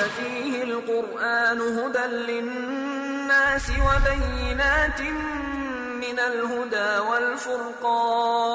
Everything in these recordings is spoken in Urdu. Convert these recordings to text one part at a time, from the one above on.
فيه القرآن هدى للناس وبينات من الهدى والفرقان.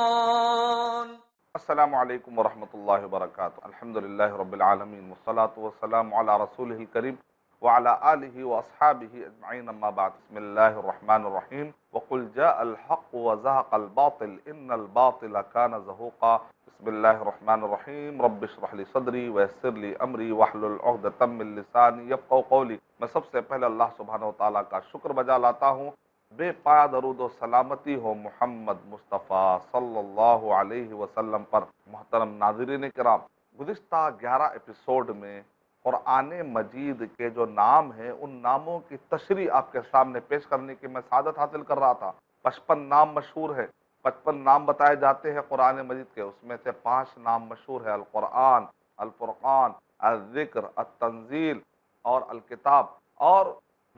السلام علیکم ورحمۃ اللہ وبرکاتہ. الحمدللہ رب العالمین والصلاة والسلام علی رسولہ الکریم وعلی آلہ واصحابہ اجمعین، اما بعد. بسم اللہ الرحمن الرحیم. وقل جاء الحق وزهق الباطل ان الباطل كان زهوقا. بسم اللہ الرحمن الرحیم. رب اشرح لی صدری ویسر لی امری واحلل عقدۃ من لسانی یفقہوا قولی. میں سب سے پہلے اللہ سبحانہ و تعالیٰ کا شکر بجا لاتا ہوں. بے پایا درود و سلامتی ہو محمد مصطفیٰ صلی اللہ علیہ وسلم پر. محترم ناظرین کرام، گزشتہ 11 ایپیسوڈ میں قرآن مجید کے جو نام ہیں ان ناموں کی تشریح آپ کے سامنے پیش کرنے کی میں سعادت حاصل کر رہا تھا. 55 نام مشہور ہے، 55 نام بتائے جاتے ہیں قرآن مجید کے. اس میں سے 5 نام مشہور ہے: القرآن، الفرقان، الذکر، التنزیل اور الکتاب. اور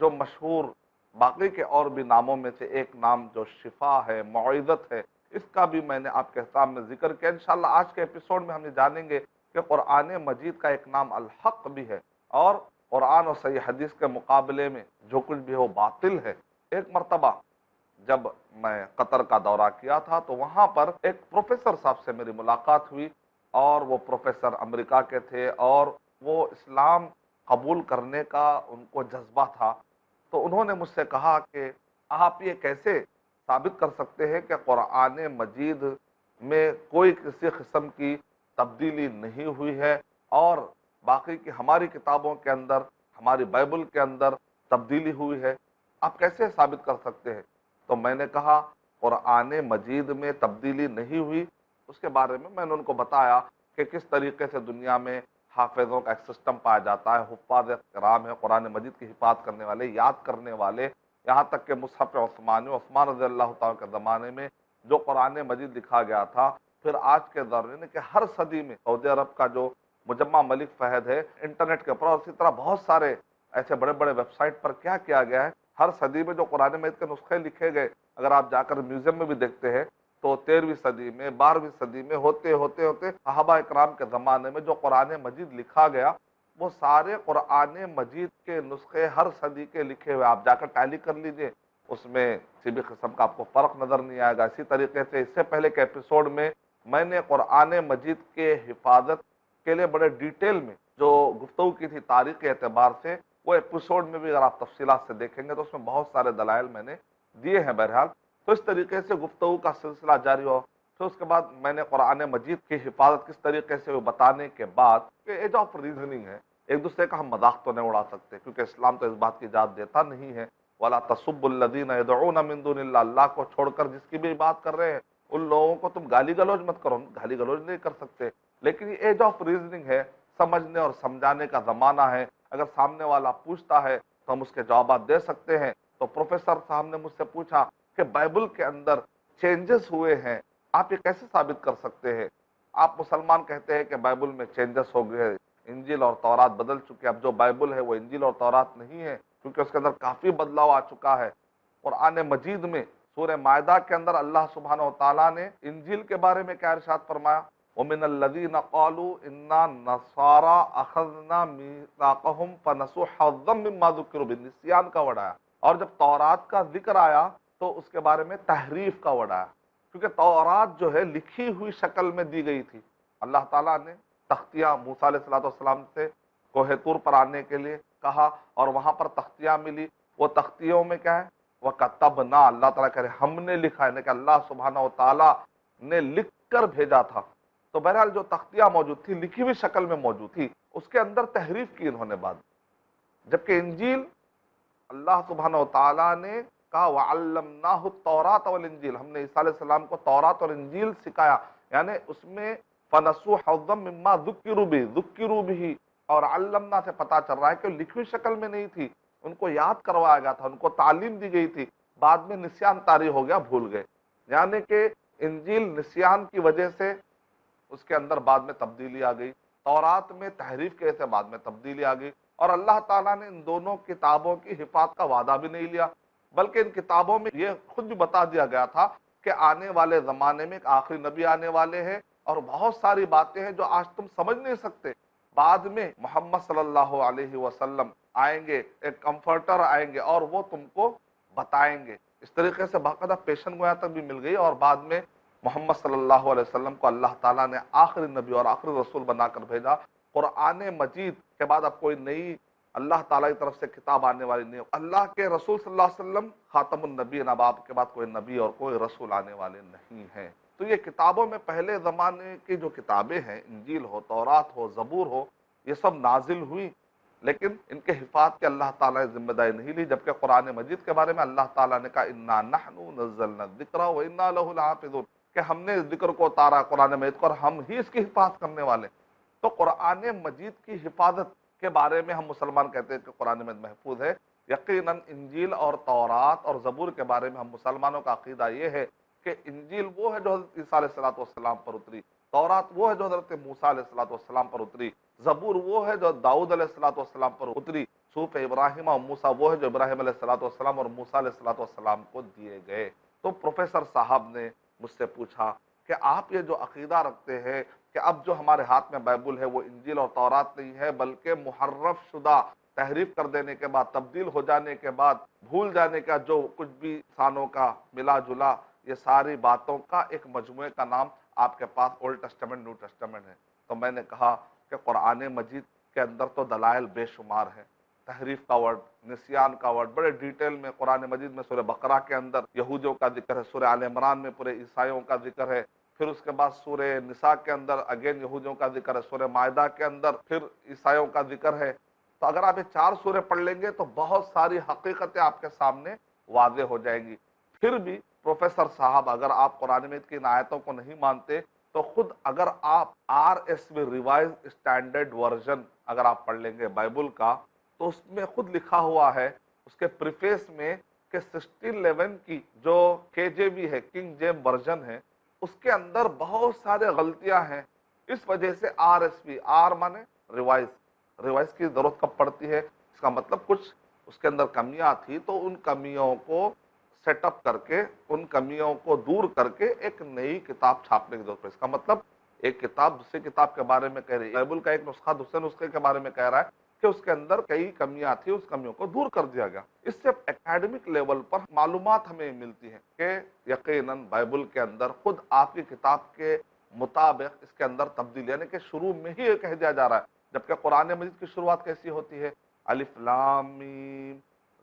جو مشہور باقی کے اور بھی ناموں میں سے ایک نام جو شفا ہے، موعظت ہے، اس کا بھی میں نے آپ کے سامنے ذکر کیا. انشاءاللہ آج کے ایپیسوڈ میں ہم یہ جانیں گے کہ قرآن مجید کا ایک نام الحق بھی ہے، اور قرآن اور صحیح حدیث کے مقابلے میں جو کچھ بھی وہ باطل ہے. ایک مرتبہ جب میں قطر کا دورہ کیا تھا تو وہاں پر ایک پروفیسر صاحب سے میری ملاقات ہوئی، اور وہ پروفیسر امریکہ کے تھے اور وہ اسلام قبول کرنے کا ان کو جذبہ تھا. تو انہوں نے مجھ سے کہا کہ آپ یہ کیسے ثابت کر سکتے ہیں کہ قرآن مجید میں کوئی کسی قسم کی تبدیلی نہیں ہوئی ہے اور باقی کی ہماری کتابوں کے اندر، ہماری بائبل کے اندر تبدیلی ہوئی ہے، آپ کیسے ثابت کر سکتے ہیں؟ تو میں نے کہا قرآن مجید میں تبدیلی نہیں ہوئی. اس کے بارے میں نے ان کو بتایا کہ کس طریقے سے دنیا میں حافظوں کا ایک سسٹم پایا جاتا ہے، حفاظ کرام ہے، قرآن مجید کی حفاظت کرنے والے، یاد کرنے والے. یہاں تک کہ مصحف عثمان رضی اللہ تعالیٰ کے زمانے میں جو قرآن مجید لکھا گیا تھا، پھر آج کے دور میں کہ ہر صدی میں سعودی عرب کا جو مجمع ملک فہد ہے انٹرنیٹ کے اوپر، اور اسی طرح بہت سارے ایسے بڑے بڑے ویب سائٹ پر کیا کیا گیا ہے، ہر صدی میں جو قرآن مجید کے نسخے لکھے گئے، اگر آپ جا کر میوزیم میں بھی دیکھتے ہیں تو 13ویں صدی میں، 12ویں صدی میں ہوتے صحابہ اکرام کے زمانے میں جو قرآن مجید لکھا گیا، وہ سارے قرآن مجید کے نسخے ہر صدی کے لکھے ہوئے. آپ جا کر ٹیلی کر لیجئے، اس میں کسی بھی قسم کا آپ کو فرق نظر نہیں آئے گا. اسی طریقے سے اس سے پہلے کے ایپیسوڈ میں نے قرآن مجید کے حفاظت کے لیے بڑے ڈیٹیل میں جو گفتگو کی تھی تاریخ کے اعتبار سے، وہ ایپیسوڈ میں بھی اگر آپ تفصیلات سے دیکھیں گے تو اس میں بہت سارے دلائل میں نے دیے ہیں. بہرحال تو اس طریقے سے گفتگو کا سلسلہ جاری ہو. پھر اس کے بعد میں نے قرآن مجید کی حفاظت کس طریقے سے بتانے کے بعد کہ ایج آف ریزننگ ہے، ایک دوسرے کا ہم مذاق تو نہیں اڑا سکتے کیونکہ اسلام تو اس بات کی اجازت دیتا نہیں ہے. وَلَا تَسُبُّوا الَّذِينَ يَدْعُونَ مِن دُونِ اللَّهِ. اللہ کو چھوڑ کر جس کی بھی بات کر رہے ہیں ان لوگوں کو تم گالی گلوچ مت کرو. گالی گلوچ نہیں کر سکتے، لیکن یہ ایج آف ریزننگ ہے، سمجھنے اور سمجھانے کا زمانہ ہے. اگر سامنے والا پوچھتا ہے تو ہم اس کے جوابات دے سکتے ہیں. تو پروفیسر صاحب نے مجھ سے پوچھا کہ بائبل کے اندر چینجز ہوئے ہیں، آپ یہ کیسے ثابت کر سکتے ہیں؟ آپ مسلمان کہتے ہیں کہ بائبل میں چینجز ہو گئے، انجیل اور تورات بدل چکے، اب جو بائبل ہے وہ انجیل اور تورات نہیں ہے کیونکہ اس کے اندر کافی بدلاؤ آ چکا ہے. قرآن مجید میں سورہ مائدہ کے اندر اللہ سبحانہ و تعالیٰ نے انجیل کے بارے میں کیا ارشاد فرمایا؟ وَمِنَ الَّذِينَ قَالُوا إِنَّا نَصَارَىٰ أَخَذْنَا مِيثَاقَهُمْ فَنَسُوا حَظًّا مِّمَّا ذُكِّرُوا بِهِ. نسیان کا ورڈ آیا، اور جب تورات کا ذکر آیا تو اس کے بارے میں تحریف کا ورڈ آیا، کیونکہ تورات جو ہے لکھی ہوئی شکل میں دی گئی تھی. اللہ تعالیٰ نے تختیاں موسیٰ علیہ السلام سے کوہ طور پر آنے کے لیے کہا اور وہاں پر تختیاں ملی. وہ تختیوں میں کیا ہے؟ وَكَتَبْنَا. اللہ تعالیٰ کہہ رہے ہم نے لکھا ہے، کہ اللہ سبحانہ و تعالیٰ نے لکھ کر بھیجا تھا. تو بہرحال جو تختیاں موجود تھی لکھی ہوئی شکل میں موجود تھی، اس کے اندر تحریف کی انہوں نے بعد. جبکہ انجیل اللہ سبحانہ و تعالیٰ نے کہا وَعَلَّمْنَاهُ التَّوْرَاةَ وَالْإِنجِيلَ. ہم نے عیسیٰ علیہ السلام کو تورات اور انجیل سکھایا، یعنی اس میں فَنَسُوا حَظًّا مِّمَّا ذُكِّرُوا بِهِ اور علمنا سے پتہ چل رہا ہے کہ لکھی شکل میں نہیں تھی، ان کو یاد کروایا گیا تھا، ان کو تعلیم دی گئی تھی، بعد میں نسیان طاری ہو گیا، بھول گئے. یعنی کہ انجیل نسیان کی وجہ سے اس کے اندر بعد میں تبدیلی آ گئی، تورات میں تحریف کے سے بعد میں تبدیلی آ گئی. اور اللہ تعالیٰ نے ان دونوں کتابوں کی حفاظت کا وعدہ بھی نہیں لیا، بلکہ ان کتابوں میں یہ خود بھی بتا دیا گیا تھا کہ آنے والے زمانے میں ایک آخری نبی آنے والے ہیں، اور بہت ساری باتیں ہیں جو آج تم سمجھ نہیں سکتے. بعد میں محمد صلی اللہ علیہ وسلم آئیں گے، ایک کمفرٹر آئیں گے اور وہ تم کو بتائیں گے۔ اس طریقے سے باقاعدہ پیشن گویا تک بھی مل گئی، اور بعد میں محمد صلی اللہ علیہ وسلم کو اللہ تعالیٰ نے آخری نبی اور آخری رسول بنا کر بھیجا۔ قرآن مجید کے بعد اب کوئی نئی اللہ تعالیٰ کی طرف سے کتاب آنے والی نہیں ہے۔ اللہ کے رسول صلی اللہ علیہ وسلم خاتم النبی، اب آپ کے بعد کوئی نبی اور کوئی رسول آنے والے نہیں ہیں۔ تو یہ کتابوں میں پہلے زمانے کی جو کتابیں ہیں، انجیل ہو، تورات ہو، زبور ہو، یہ سب نازل ہوئی، لیکن ان کے حفاظت کے اللہ تعالیٰ نے ذمہ داری نہیں لی، جبکہ قرآن مجید کے بارے میں اللہ تعالیٰ نے کہا انا نحن نزلنا الذکر وانا لہ لحافظون، کہ ہم نے اس ذکر کو اتارا قرآن مجید کو اور ہم ہی اس کی حفاظت کرنے والے۔ تو قرآن مجید کی حفاظت کے بارے میں ہم مسلمان کہتے ہیں کہ قرآن مجید محفوظ ہے۔ یقیناً انجیل اور تورات اور زبور کے بارے میں ہم مسلمانوں کا عقیدہ یہ ہے کہ انجیل وہ ہے جو حضرت عیسیٰ علیہ السلام پر اتری، تورات وہ ہے جو حضرت موسیٰ علیہ السلام پر اتری، زبور وہ ہے جو داؤد علیہ السلام پر اتری، صحف ابراہیم اور موسیٰ وہ ہے جو ابراہیم علیہ السلام اور موسیٰ علیہ السلام کو دیے گئے۔ تو پروفیسر صاحب نے مجھ سے پوچھا کہ آپ یہ جو عقیدہ رکھتے ہیں کہ اب جو ہمارے ہاتھ میں بائبل ہے وہ انجیل اور تورات نہیں ہے، بلکہ محرف شدہ، تحریف کر دینے کے بعد، تبدیل ہو جانے کے بعد، بھول جانے کا جو کچھ بھی انسانوں کا ملا جلا، یہ ساری باتوں کا ایک مجموعے کا نام آپ کے پاس اولڈ ٹیسٹمنٹ، نیو ٹیسٹمنٹ ہے۔ تو میں نے کہا کہ قرآن مجید کے اندر تو دلائل بے شمار ہیں، تحریف کا ورڈ، نسیان کا ورڈ بڑے ڈیٹیل میں قرآن مجید میں سورہ بقرہ کے اندر یہودیوں کا ذکر ہے، سورہ آل عمران میں پورے عیسائیوں کا ذکر ہے، پھر اس کے بعد سورہ نساء کے اندر اگین یہودیوں کا ذکر ہے، سورہ مائدہ کے اندر پھر عیسائیوں کا ذکر ہے۔ تو اگر آپ یہ 4 سورے پڑھ لیں گے تو بہت ساری حقیقتیں آپ کے سامنے واضح ہو جائیں گی۔ پھر بھی پروفیسر صاحب، اگر آپ قرآن مجید کی ان آیتوں کو نہیں مانتے تو خود اگر آپ RSV ریوائز اسٹینڈرڈ ورژن اگر آپ پڑھ لیں گے بائبل کا، تو اس میں خود لکھا ہوا ہے اس کے پریفیس میں کہ 1611 کی جو KJV ہے، کنگ جیم ورژن ہے، اس کے اندر بہت سارے غلطیاں ہیں۔ اس وجہ سے RSV، آر مانے ریوائز کی ضرورت کب پڑتی ہے؟ اس کا مطلب کچھ اس کے اندر کمیاں تھی تو ان کمیوں کو سیٹ اپ کر کے، ان کمیوں کو دور کر کے ایک نئی کتاب چھاپنے کی ضرورت ہے۔ اس کا مطلب ایک کتاب دوسری کتاب کے بارے میں کہہ رہی ہے، بائبل کا ایک نسخہ دوسرے نسخے کے بارے میں کہہ رہا ہے کہ اس کے اندر کئی کمیاں تھیں، اس کمیوں کو دور کر دیا گیا۔ اس سے اکیڈمک لیول پر معلومات ہمیں ملتی ہیں کہ یقیناً بائبل کے اندر خود آپ کی کتاب کے مطابق اس کے اندر تبدیلی، یعنی کہ شروع میں ہی یہ کہہ دیا جا رہا ہے، جبکہ قرآن مجید کی شروعات کیسی ہوتی ہے؟ الف لام میم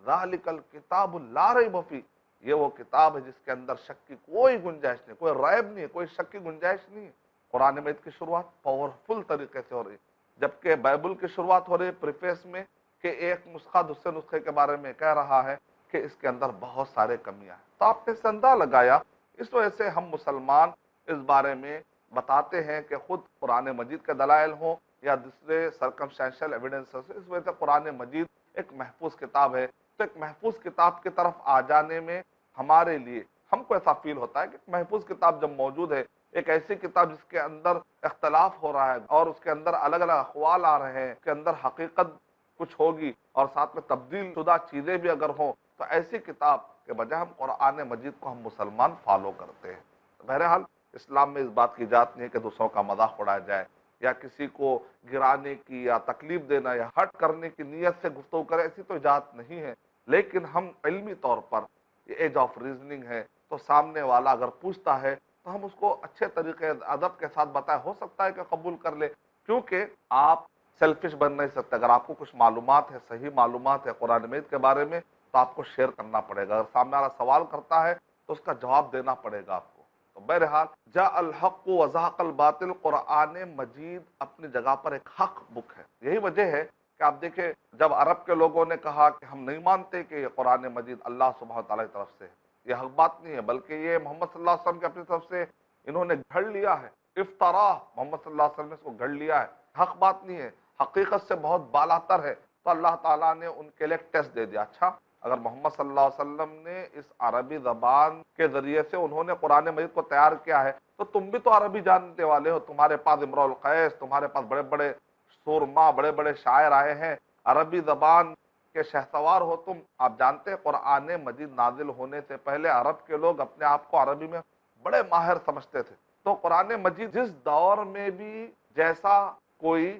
ذالک الکتاب لا ریب فیہ، یہ وہ کتاب ہے جس کے اندر شک کی کوئی گنجائش نہیں، کوئی ریب نہیں ہے، کوئی شک کی گنجائش نہیں ہے۔ قرآن مجید کی شروعات پاورفل طریقے سے ہو رہی ہے، جبکہ بائبل کی شروعات ہو رہی ہے پریفیس میں کہ ایک نسخہ دوسرے نسخے کے بارے میں کہہ رہا ہے کہ اس کے اندر بہت سارے کمیاں ہیں۔ تو آپ نے اس سے اندازہ لگایا، اس وجہ سے ہم مسلمان اس بارے میں بتاتے ہیں کہ خود قرآن مجید کے دلائل ہوں یا دوسرے سرکمسٹینشل ایویڈنسز، اس وجہ سے قرآن مجید ایک محفوظ کتاب ہے۔ تو ایک محفوظ کتاب کی طرف آ جانے میں ہمارے لیے، ہم کو ایسا فیل ہوتا ہے کہ ایک محفوظ کتاب جب موجود ہے، ایک ایسی کتاب جس کے اندر اختلاف ہو رہا ہے اور اس کے اندر الگ الگ اقوال آ رہے ہیں، اس کے اندر حقیقت کچھ ہوگی اور ساتھ میں تبدیل شدہ چیزیں بھی اگر ہوں، تو ایسی کتاب کے بجائے ہم قرآن مجید کو ہم مسلمان فالو کرتے ہیں۔ بہرحال اسلام میں اس بات کی اجازت نہیں ہے کہ دوسروں کا مذاق اڑایا جائے یا کسی کو گرانے کی یا تکلیف دینا یا ہرٹ کرنے کی نیت سے گفتگو کرے، ایسی تو اجازت نہیں ہے۔ لیکن ہم علمی طور پر، یہ ایج آف ریزننگ ہے، تو سامنے والا اگر پوچھتا ہے تو ہم اس کو اچھے طریقے ادب کے ساتھ بتائیں، ہو سکتا ہے کہ قبول کر لے، کیونکہ آپ سیلفش بن نہیں سکتے۔ اگر آپ کو کچھ معلومات ہے، صحیح معلومات ہے قرآن مجید کے بارے میں، تو آپ کو شیئر کرنا پڑے گا۔ اگر سامنے والا سوال کرتا ہے تو اس کا جواب دینا پڑے گا آپ کو۔ تو بہرحال جاء الحق وزهق الباطل، قرآن مجید اپنی جگہ پر ایک حق بک ہے۔ یہی وجہ ہے کہ آپ دیکھیں جب عرب کے لوگوں نے کہا کہ ہم نہیں مانتے کہ یہ قرآن مجید اللہ سبحانہ تعالیٰ کی طرف سے ہے، یہ حق بات نہیں ہے، بلکہ یہ محمد صلی اللہ علیہ وسلم کی اپنی طرف سے انہوں نے گھڑ لیا ہے، افطرا، محمد صلی اللہ علیہ وسلم نے اس کو گھڑ لیا ہے، حق بات نہیں ہے، حقیقت سے بہت بالاتر ہے۔ تو اللہ تعالیٰ نے ان کے لیے ایک ٹیسٹ دے دیا، اچھا اگر محمد صلی اللہ علیہ وسلم نے اس عربی زبان کے ذریعے سے انہوں نے قرآن مجید کو تیار کیا ہے، تو تم بھی تو عربی جاننے والے ہو، تمہارے پاس امرؤ القیس، تمہارے پاس بڑے بڑے سورما، بڑے بڑے شاعر آئے ہیں، عربی زبان کے شہسوار ہو تم۔ آپ جانتے ہیں قرآن مجید نازل ہونے سے پہلے عرب کے لوگ اپنے آپ کو عربی میں بڑے ماہر سمجھتے تھے۔ تو قرآن مجید جس دور میں بھی جیسا کوئی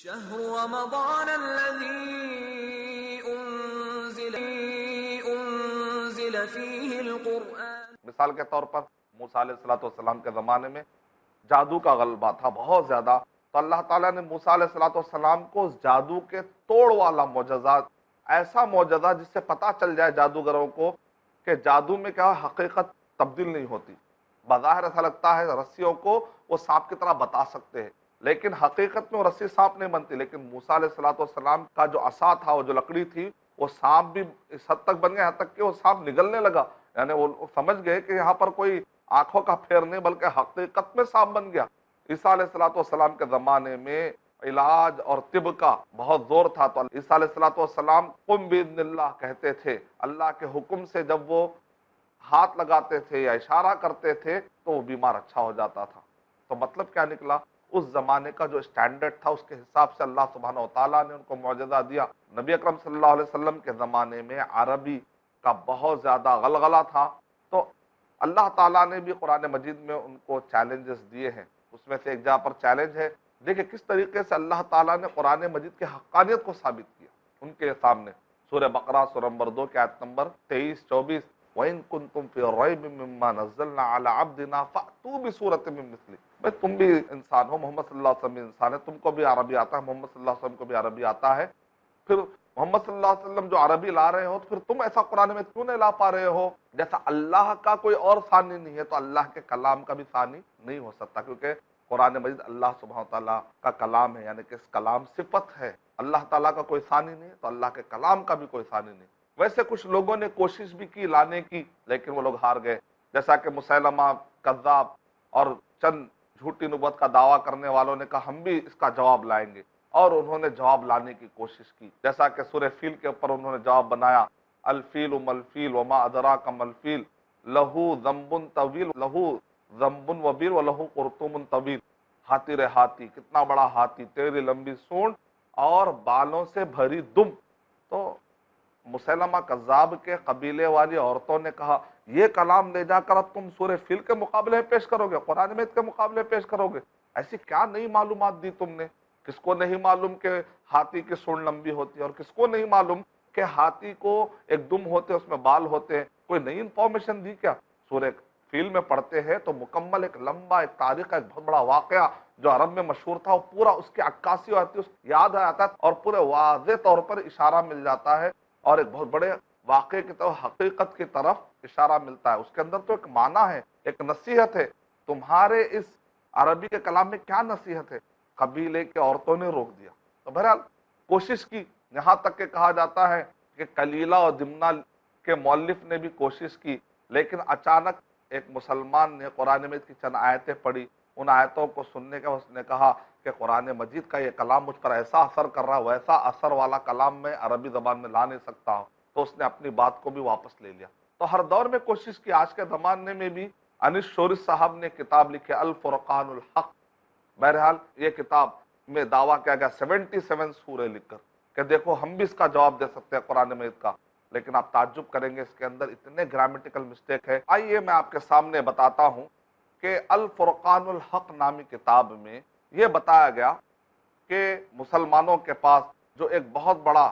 شهر رمضان الذي أنزل فيه القرآن. مثال کے طور پر موسیٰ علیہ السلام کے زمانے میں جادو کا غلبہ تھا بہت زیادہ، تو اللہ تعالیٰ نے موسیٰ علیہ السلام کو اس جادو کے توڑ والا معجزہ، ایسا معجزہ جس سے پتہ چل جائے جادوگروں کو کہ جادو میں کیا حقیقت تبدیل نہیں ہوتی۔ بظاہر ایسا لگتا ہے رسیوں کو وہ سانپ کی طرح بتا سکتے ہیں، لیکن حقیقت میں وہ رسی سانپ نہیں بنتی، لیکن موسیٰ علیہ السلام کا جو عصا تھا، وہ جو لکڑی تھی، وہ سانپ بھی اس حد تک بن گیا، یہاں تک کہ وہ سانپ نگلنے لگا، یعنی وہ سمجھ گئے کہ یہاں پر کوئی آنکھوں کا پھیر نہیں بلکہ حقیقت میں سانپ بن گیا۔ عیسیٰ علیہ السلام کے زمانے میں علاج اور طب کا بہت زور تھا، تو عیسیٰ علیہ السلام قم باذن اللہ کہتے تھے، اللہ کے حکم سے جب وہ ہاتھ لگاتے تھے یا اشارہ کرتے تھے تو وہ بیمار اچھا ہو جاتا تھا۔ تو مطلب کیا نکلا، اس زمانے کا جو اسٹینڈرڈ تھا اس کے حساب سے اللہ سبحانہ وتعالیٰ نے ان کو معجزہ دیا۔ نبی اکرم صلی اللہ علیہ وسلم کے زمانے میں عربی کا بہت زیادہ غلغلہ تھا، تو اللہ تعالیٰ نے بھی قرآن مجید میں ان کو چیلنجز دیے ہیں۔ اس میں سے ایک جگہ پر چیلنج ہے، دیکھیں کس طریقے سے اللہ تعالیٰ نے قرآن مجید کی حقانیت کو ثابت کیا ان کے سامنے۔ سورہ بقرہ سورہ نمبر 2 کی آیت نمبر 23-24، وَإِن كُنتُمْ فِي رَيْبٍ مِّمَّا نَزَّلْنَا عَلَىٰ عَبْدِنَا فَأْتُوا بِسُورَةٍ مِّن مِّثْلِهِ۔ بھائی تم بھی انسان ہو، محمد صلی اللہ علیہ وسلم بھی انسان ہے، تم کو بھی عربی آتا ہے، محمد صلی اللہ علیہ وسلم کو بھی عربی آتا ہے، پھر محمد صلی اللہ علیہ وسلم جو عربی لا رہے ہو تو پھر تم ایسا قرآن میں کیوں نہیں لا پا رہے ہو؟ جیسا اللہ کا کوئی اور ثانی نہیں ہے تو اللہ کے کلام کا بھی ثانی نہیں ہو سکتا، کیونکہ قرآن مجید اللہ سبحانہ تعالیٰ کا کلام ہے، یعنی کہ اس کلام صفت ہے، اللہ تعالیٰ کا کوئی ثانی نہیں ہے تو اللہ کے کلام کا بھی کوئی ثانی نہیں۔ ویسے کچھ لوگوں نے کوشش بھی کی لانے کی، لیکن وہ لوگ ہار گئے، جیسا کہ مسیلمہ کذاب اور چند جھوٹی نبوت کا دعویٰ کرنے والوں نے کہا ہم بھی اس کا جواب لائیں گے، اور انہوں نے جواب لانے کی کوشش کی، جیسا کہ سورہ فیل کے اوپر انہوں نے جواب بنایا، الفیل ملفیل وما ادراک ملفیل لہو ذنب طویل لہو ذنب وبیل ولہو قرطوم طویل۔ ہاتھی رے ہاتھی، کتنا بڑا ہاتھی، تیری لمبی سونڈ اور بالوں سے بھری دم۔ تو مسیلمہ کذاب کے قبیلے والی عورتوں نے کہا یہ کلام لے جا کر اب تم سورہ فیل کے مقابلے میں پیش کرو گے، قرآن مجید کے مقابلے پیش کرو گے؟ ایسی کیا نئی معلومات دی تم نے؟ کس کو نہیں معلوم کہ ہاتھی کی سونڈ لمبی ہوتی ہے، اور کس کو نہیں معلوم کہ ہاتھی کو ایک دم ہوتے اس میں بال ہوتے ہیں؟ کوئی نئی انفارمیشن دی کیا؟ سورہ فیل میں پڑھتے ہیں تو مکمل ایک لمبا ایک تاریخ کا ایک بہت بڑا واقعہ جو عرب میں مشہور تھا، وہ پورا اس کی عکاسی ہوتی ہے، اس یاد آتا ہے اور پورے واضح طور پر اشارہ مل جاتا ہے، اور ایک بہت بڑے واقعے کی طرف، حقیقت کی طرف اشارہ ملتا ہے۔ اس کے اندر تو ایک معنی ہے، ایک نصیحت ہے۔ تمہارے اس عربی کے کلام میں کیا نصیحت ہے؟ قبیلے کی عورتوں نے روک دیا۔ تو بہرحال کوشش کی، یہاں تک کہ کہا جاتا ہے کہ کلیلہ اور دمنہ کے مؤلف نے بھی کوشش کی، لیکن اچانک ایک مسلمان نے قرآن مجید کی چند آیتیں پڑھی، ان آیتوں کو سننے کے بعد اس نے کہا کہ قرآن مجید کا یہ کلام مجھ پر ایسا اثر کر رہا ہے، ویسا اثر والا کلام میں عربی زبان میں لا نہیں سکتا ہوں، تو اس نے اپنی بات کو بھی واپس لے لیا۔ تو ہر دور میں کوشش کی، آج کے زمانے میں بھی انیس شوری صاحب نے کتاب لکھی الفرقان الحق۔ بہرحال یہ کتاب میں دعویٰ کیا گیا 77 سورے لکھ کر کہ دیکھو ہم بھی اس کا جواب دے سکتے ہیں قرآن مجید کا، لیکن آپ تعجب کریں گے اس کے اندر اتنے گرامیٹیکل مسٹیک ہے۔ آئیے میں آپ کے سامنے بتاتا ہوں کہ الفرقان الحق نامی کتاب میں یہ بتایا گیا کہ مسلمانوں کے پاس جو ایک بہت بڑا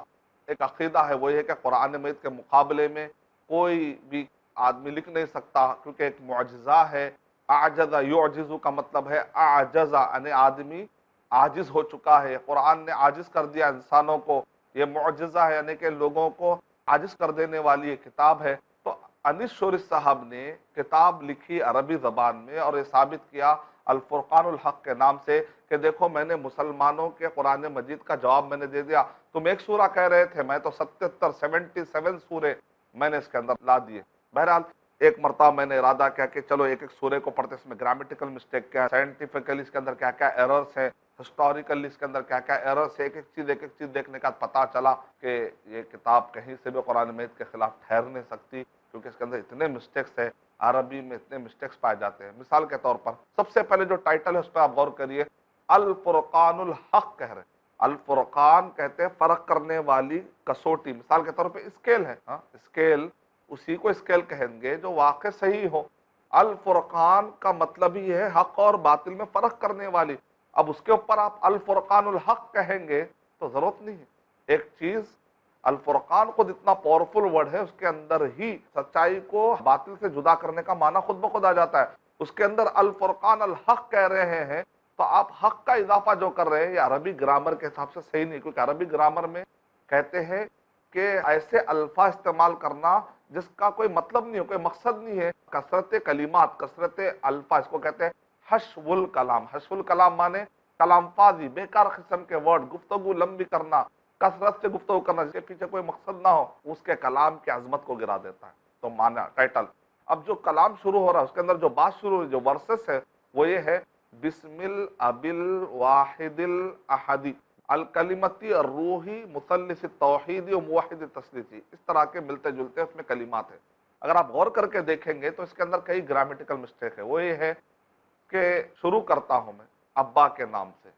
ایک عقیدہ ہے وہ یہ کہ قرآن مجید کے مقابلے میں کوئی بھی آدمی لکھ نہیں سکتا، کیونکہ ایک معجزہ ہے۔ اعجز یعجز کا مطلب ہے اعجز، یعنی آدمی عاجز ہو چکا ہے، قرآن نے عاجز کر دیا انسانوں کو، یہ معجزہ ہے، یعنی کہ لوگوں کو عاجز کر دینے والی یہ کتاب ہے۔ تو انیس شوری صاحب نے کتاب لکھی عربی زبان میں اور یہ ثابت کیا الفرقان الحق کے نام سے کہ دیکھو میں نے مسلمانوں کے قرآن مجید کا جواب میں نے دے دیا، تم ایک سورہ کہہ رہے تھے، میں تو 77 سورے میں نے اس کے اندر لا دیے۔ بہرحال ایک مرتبہ میں نے ارادہ کیا کہ چلو ایک ایک سورے کو پڑھتے، اس میں گرامیٹیکل مسٹیک کیا ہے، سائنٹیفکلی اس کے اندر کیا کیا ایررز ہیں، ہسٹوریکلی اس کے اندر کیا کیا ایررز ہے، ایک ایک چیز دیکھنے کا پتہ چلا کہ یہ کتاب کہیں سے بھی قرآن مجید کے خلاف ٹھہر نہیں سکتی، کیونکہ اس کے اندر اتنے مسٹیکس ہیں، عربی میں اتنے مسٹیکس پائے جاتے ہیں۔ مثال کے طور پر سب سے پہلے جو ٹائٹل ہے اس پہ آپ غور کریے، الفرقان الحق کہہ رہے ہیں۔ الفرقان کہتے ہیں فرق کرنے والی کسوٹی، مثال کے طور پہ اسکیل ہے، اسکیل اسی کو اسکیل کہیں گے جو واقع صحیح ہو، الفرقان کا مطلب ہی ہے حق اور باطل میں فرق کرنے والی. اب اس کے اوپر آپ الفرقان الحق کہیں گے تو ضرورت نہیں ہے. ایک چیز الفرقان خود اتنا پاورفل ورڈ ہے، اس کے اندر ہی سچائی کو باطل سے جدا کرنے کا معنی خود بخود آ جاتا ہے. اس کے اندر الفرقان الحق کہہ رہے ہیں تو آپ حق کا اضافہ جو کر رہے ہیں یہ عربی گرامر کے حساب سے صحیح نہیں، کیونکہ عربی گرامر میں کہتے ہیں کہ ایسے الفاظ استعمال کرنا جس کا کوئی مطلب نہیں ہو، کوئی مقصد نہیں ہے. کثرت کلمات، کثرت الفاظ کو کہتے ہیں حشو الکلام. حشو الکلام مانے کلام فاضی، بیکار قسم کے ورڈ، گفتگو لمبی کرنا، کثرت سے گفتگو کرنا جس کے پیچھے کوئی مقصد نہ ہو، اس کے کلام کی عظمت کو گرا دیتا ہے. تو معنی ٹائٹل. اب جو کلام شروع ہو رہا ہے اس کے اندر جو بات شروع ہوئی، جو ورسز ہے وہ یہ ہے بسم الاب الواحد الاحدی الکلمتی الروحی مثلث التوحیدی و موحد التثلیثی. اس طرح کے ملتے جلتے اس میں کلمات ہیں. اگر آپ غور کر کے دیکھیں گے تو اس کے اندر کئی گرامیٹیکل مسٹیک ہے. وہ یہ ہے کہ شروع کرتا ہوں میں ابا کے نام سے،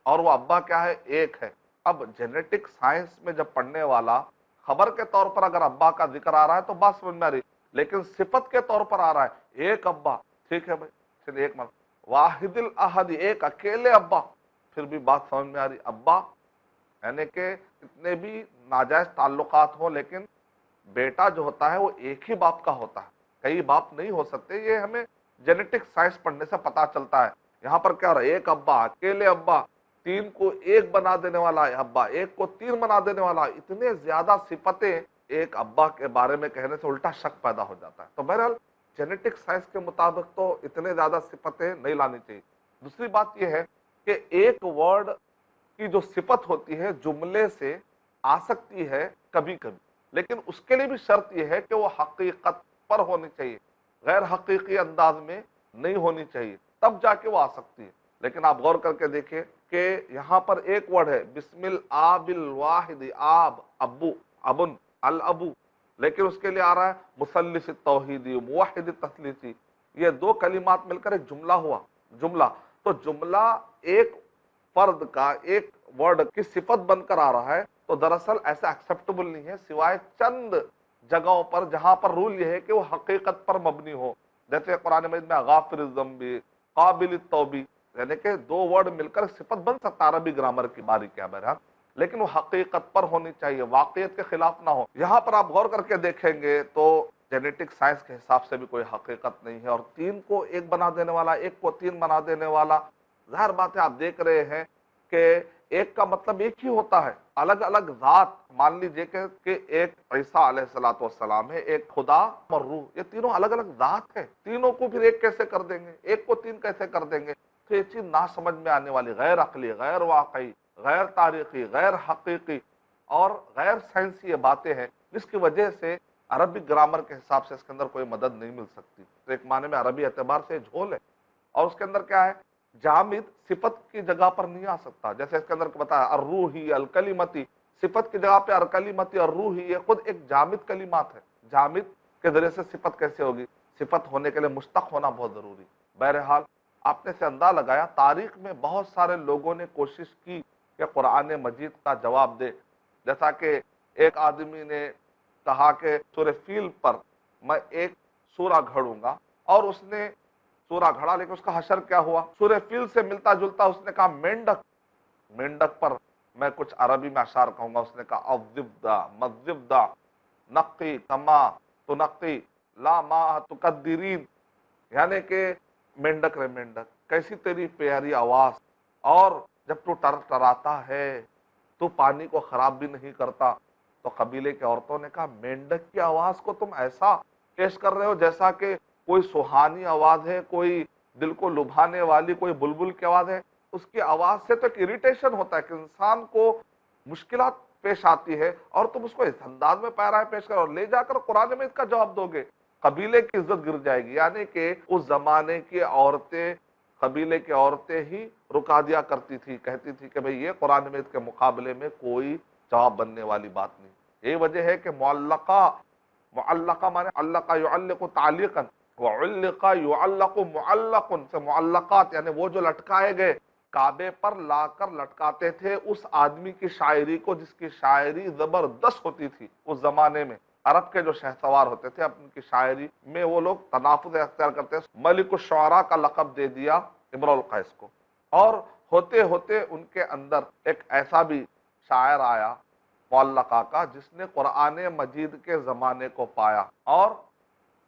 اور وہ ابا کیا ہے؟ ایک ہے. اب جینیٹک سائنس میں جب پڑھنے والا خبر کے طور پر اگر ابا کا ذکر آ رہا ہے تو بات سمجھ میں آ رہی، لیکن صفت کے طور پر آ رہا ہے ایک ابا، ٹھیک ہے بھائی چلیے ایک مرد واحد الاحد، ایک اکیلے ابا، پھر بھی بات سمجھ میں آ رہی. ابا یعنی کہ اتنے بھی ناجائز تعلقات ہوں لیکن بیٹا جو ہوتا ہے وہ ایک ہی باپ کا ہوتا ہے، کئی باپ نہیں ہو سکتے. یہ ہمیں جینیٹک سائنس پڑھنے سے پتا چلتا ہے. یہاں پر کیا ہو رہا ہے؟ ایک ابا، اکیلے ابا، تین کو ایک بنا دینے والا ہے ابا، ایک کو تین بنا دینے والا. اتنے زیادہ صفتیں ایک ابا کے بارے میں کہنے سے الٹا شک پیدا ہو جاتا ہے. تو بہرحال جینیٹک سائنس کے مطابق تو اتنے زیادہ صفتیں نہیں لانی چاہیے. دوسری بات یہ ہے کہ ایک ورڈ کی جو صفت ہوتی ہے جملے سے آ سکتی ہے کبھی کبھی، لیکن اس کے لیے بھی شرط یہ ہے کہ وہ حقیقت پر ہونی چاہیے، غیر حقیقی انداز میں نہیں ہونی چاہیے، تب جا کے وہ آ سکتی ہے. لیکن آپ غور کر کے دیکھیں کہ یہاں پر ایک ورڈ ہے بسم الآب الواحد، آب ابو، ابن الابو، لیکن اس کے لیے آ رہا ہے مثلث التوحیدی موحد التثلیثی. یہ دو کلمات مل کر ایک جملہ ہوا. جملہ تو جملہ ایک فرد کا ایک ورڈ کی صفت بن کر آ رہا ہے تو دراصل ایسا ایکسیپٹیبل نہیں ہے سوائے چند جگہوں پر جہاں پر رول یہ ہے کہ وہ حقیقت پر مبنی ہو. جیسے قرآن مجید میں غافر الذنب، قابل التوب، یعنی کہ دو ورڈ مل کر صفت بن سکتا. عربی گرامر کی باریکی ہے بہرحال، لیکن وہ حقیقت پر ہونی چاہیے، واقعیت کے خلاف نہ ہو. یہاں پر آپ غور کر کے دیکھیں گے تو جینیٹک سائنس کے حساب سے بھی کوئی حقیقت نہیں ہے. اور تین کو ایک بنا دینے والا، ایک کو تین بنا دینے والا، ظاہر بات ہے آپ دیکھ رہے ہیں کہ ایک کا مطلب ایک ہی ہوتا ہے. الگ الگ ذات، مان لیجئے کہ ایک عیسیٰ علیہ السلام ہے، ایک خدا اور روح، یہ تینوں الگ الگ ذات ہیں. تینوں کو پھر ایک کیسے کر دیں گے؟ ایک کو تین کیسے کر دیں گے؟ تو یہ چیز نہ سمجھ میں آنے والی، غیر عقلی، غیر واقعی، غیر تاریخی، غیر حقیقی اور غیر سائنسی یہ باتیں ہیں، جس کی وجہ سے عربی گرامر کے حساب سے اس کے اندر کوئی مدد نہیں مل سکتی. تو ایک معنی میں عربی اعتبار سے جھول ہے. اور اس کے اندر کیا ہے؟ جامد صفت کی جگہ پر نہیں آ سکتا. جیسے اس کے اندر بتایا الروحی الکلمتی، صفت کی جگہ پہ الکلمتی الروحی، یہ خود ایک جامد کلمات ہے. جامد کے ذریعے سے صفت کیسے ہوگی؟ صفت ہونے کے لیے مشتق ہونا بہت ضروری. بہرحال آپ نے سے اندازہ لگایا تاریخ میں بہت سارے لوگوں نے کوشش کی کہ قرآن مجید کا جواب دے. جیسا کہ ایک آدمی نے کہا کہ سورہ فیل پر میں ایک سورہ گھڑوں گا، اور اس نے سورہ گھڑا، لیکن اس کا حشر کیا ہوا؟ سورہ فیل سے ملتا جلتا. اس نے کہا مینڈک، مینڈک پر میں کچھ عربی میں اشعار کہوں گا. اس نے کہا الزبدہ مزبدہ نقی کما تنقی لا ما تقدرین، یعنی کہ مینڈک رے مینڈک، کیسی تیری پیاری آواز، اور جب تو ٹراتا ہے تو پانی کو خراب بھی نہیں کرتا. تو قبیلے کی عورتوں نے کہا مینڈک کی آواز کو تم ایسا پیش کر رہے ہو جیسا کہ کوئی سہانی آواز ہے، کوئی دل کو لبھانے والی کوئی بلبل کی آواز ہے. اس کی آواز سے تو ایک اریٹیشن ہوتا ہے کہ انسان کو مشکلات پیش آتی ہے، اور تم اس کو اس انداز میں پیرائے پیش کرو اور لے جا کر قرآن میں اس کا جواب دو گے. قبیلے کی عزت گر جائے گی. یعنی کہ اس زمانے کی عورتیں، قبیلے کی عورتیں ہی رکا دیا کرتی تھی، کہتی تھی کہ بھئی یہ قرآن میں اس کے مقابلے میں کوئی جواب بننے والی بات نہیں. یہی وجہ ہے کہ معلقہ مانے علقہ یعلق تعلیقا، وعلق یعلق معلق سے معلقات، یعنی وہ جو لٹکائے گئے کعبے پر لا کر لٹکاتے تھے اس آدمی کی شاعری کو جس کی شاعری زبردست ہوتی تھی اس زمانے میں. عرب کے جو شہسوار ہوتے تھے اپن کی شاعری میں وہ لوگ تنافذ اختیار کرتے ہیں، ملک الشعراء کا لقب دے دیا امرؤ القیس کو، اور ہوتے ہوتے ان کے اندر ایک ایسا بھی شاعر آیا معلق آقا جس نے قرآن مجید کے زمانے کو پایا، اور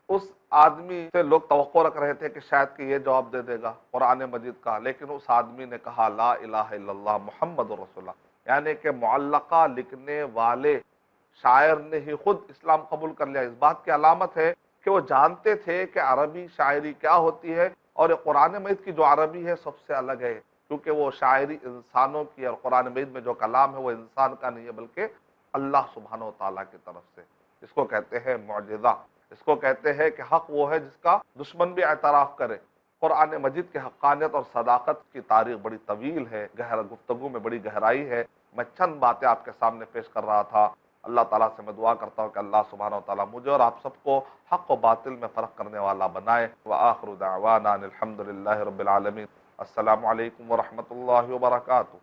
اس آدمی سے لوگ توقع رکھ رہے تھے کہ شاید کہ یہ جواب دے دے گا قرآن مجید کا، لیکن اس آدمی نے کہا لا الہ الا اللہ محمد رسول اللہ، یعنی کہ معلقہ لکھنے والے شاعر نے ہی خود اسلام قبول کر لیا۔ اس بات کی علامت ہے کہ وہ جانتے تھے کہ عربی شاعری کیا ہوتی ہے، اور یہ قرآن مجید کی جو عربی ہے سب سے الگ ہے، کیونکہ وہ شاعری انسانوں کی، اور قرآن مجید میں جو کلام ہے وہ انسان کا نہیں ہے بلکہ اللہ سبحانہ و تعالیٰ کی طرف سے۔ اس کو کہتے ہیں معجزہ، اس کو کہتے ہیں کہ حق وہ ہے جس کا دشمن بھی اعتراف کرے۔ قرآن مجید کی حقانیت اور صداقت کی تاریخ بڑی طویل ہے، گفتگو میں بڑی گہرائی ہے، میں چند باتیں آپ کے سامنے پیش کر رہا تھا۔ اللہ تعالیٰ سے میں دعا کرتا ہوں کہ اللہ سبحانہ و تعالیٰ مجھے اور آپ سب کو حق و باطل میں فرق کرنے والا بنائے۔ وآخر دعوانا ان الحمد للہ رب العالمین۔ السلام علیکم ورحمۃ اللہ وبرکاتہ۔